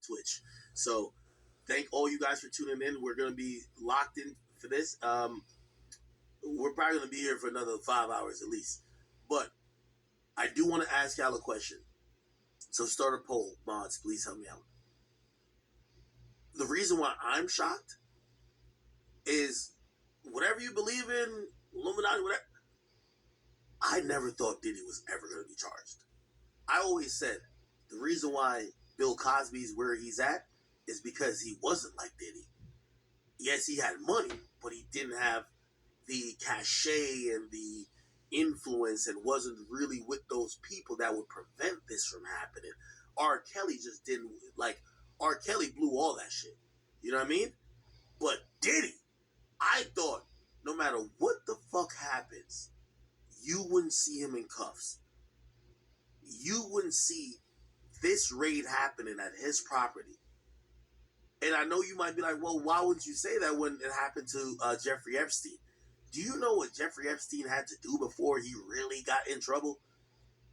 Twitch. So thank all you guys for tuning in. We're going to be locked in for this. We're probably going to be here for another 5 hours at least. But I do want to ask y'all a question. So start a poll. Mods, please help me out. The reason why I'm shocked is whatever you believe in, Illuminati, whatever, I never thought Diddy was ever going to be charged. I always said the reason why Bill Cosby's where he's at is because he wasn't like Diddy. Yes, he had money, but he didn't have the cachet and the influence and wasn't really with those people that would prevent this from happening. R. Kelly just didn't, like, R. Kelly blew all that shit. You know what I mean? But Diddy, I thought no matter what the fuck happens, you wouldn't see him in cuffs. You wouldn't see this raid happening at his property. And I know you might be like, well, why would you say that when it happened to Jeffrey Epstein? Do you know what Jeffrey Epstein had to do before he really got in trouble?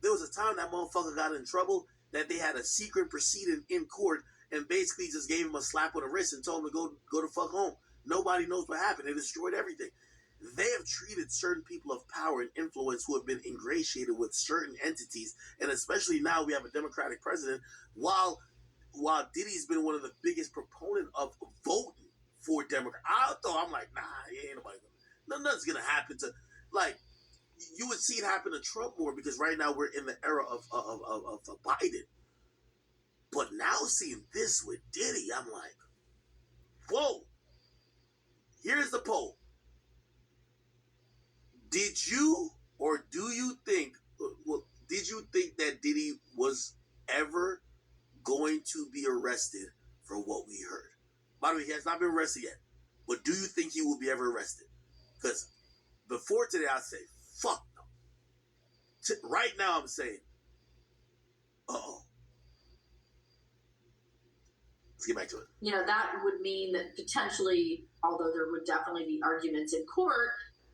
There was a time that motherfucker got in trouble that they had a secret proceeding in court and basically just gave him a slap on the wrist and told him to go the fuck home. Nobody knows what happened. They destroyed everything. They have treated certain people of power and influence who have been ingratiated with certain entities, and especially now we have a Democratic president, while Diddy's been one of the biggest proponents of voting for Democrats. I'm like, nah, ain't nobody gonna, nothing's gonna happen to, like, you would see it happen to Trump more because right now we're in the era of Biden. But now seeing this with Diddy, I'm like, whoa. Here's the poll. Did you or do you think, did you think that Diddy was ever going to be arrested for what we heard? By the way, he has not been arrested yet. But do you think he will be ever arrested? Because before today, I'd say, fuck no. Right now, I'm saying, uh-oh. Let's get back to it. You know, that would mean that potentially, although there would definitely be arguments in court,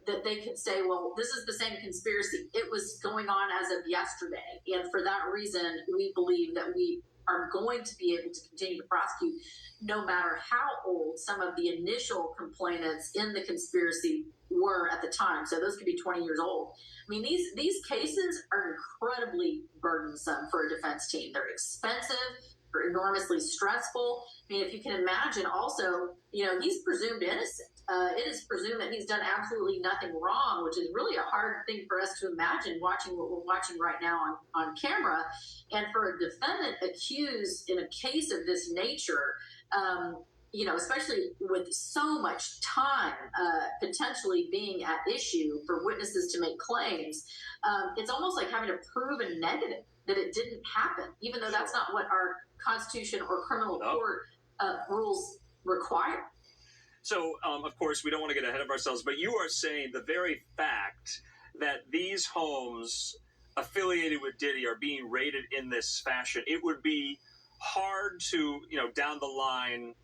that they could say, well, this is the same conspiracy. It was going on as of yesterday. And for that reason, we believe that we are going to be able to continue to prosecute no matter how old some of the initial complainants in the conspiracy were at the time. So those could be 20 years old. I mean, these cases are incredibly burdensome for a defense team. They're expensive. They're enormously stressful. I mean, if you can imagine also, you know, he's presumed innocent. It is presumed that he's done absolutely nothing wrong, which is really a hard thing for us to imagine watching what we're watching right now on camera. And for a defendant accused in a case of this nature, you know, especially with so much time potentially being at issue for witnesses to make claims, it's almost like having to prove a negative that it didn't happen, even though that's not what our Constitution or criminal court rules require. So, of course, we don't want to get ahead of ourselves, but you are saying the very fact that these homes affiliated with Diddy are being raided in this fashion, it would be hard to, you know, down the line,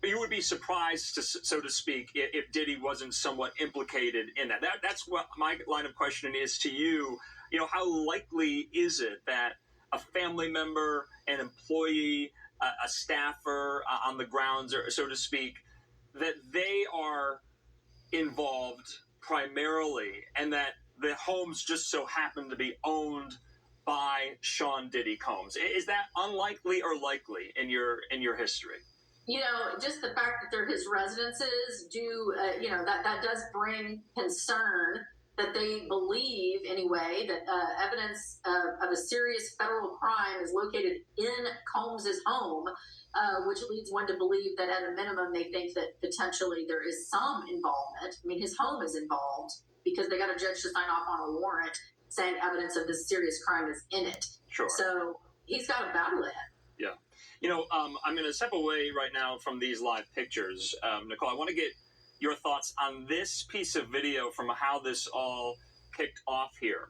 you would be surprised, so to speak, if Diddy wasn't somewhat implicated in that. That's what my line of questioning is to you. You know, how likely is it that a family member, an employee, a staffer on the grounds, or so to speak, that they are involved primarily and that the homes just so happen to be owned by Sean Diddy Combs? Is that unlikely or likely in your history? You know, just the fact that they're his residences you know, that does bring concern that they believe, anyway, that evidence of a serious federal crime is located in Combs's home, which leads one to believe that at a minimum they think that potentially there is some involvement. I mean, his home is involved because they got a judge to sign off on a warrant saying evidence of this serious crime is in it. Sure. So he's got a battle ahead. Yeah. You know, I'm going to step away right now from these live pictures. Nicole, I want to get your thoughts on this piece of video from how this all kicked off here.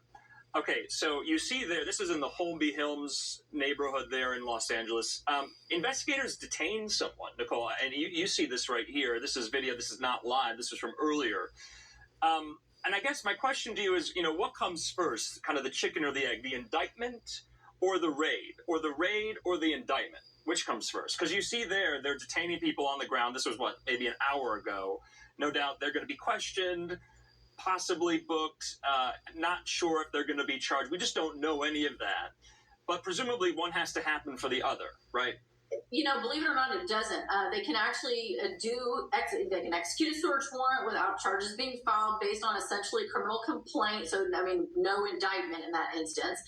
Okay, so you see there, this is in the Holmby Hills neighborhood there in Los Angeles. Investigators detained someone, Nicole, and you see this right here. This is video. This is not live. This was from earlier. And I guess my question to you is, you know, what comes first, kind of the chicken or the egg, the indictment or the raid, or the indictment? Which comes first? Because you see there, they're detaining people on the ground. This was what, maybe an hour ago. No doubt they're going to be questioned, possibly booked. Not sure if they're going to be charged. We just don't know any of that. But presumably one has to happen for the other, right? Believe it or not, it doesn't. They can actually they can execute a search warrant without charges being filed based on essentially a criminal complaint. So, no indictment in that instance.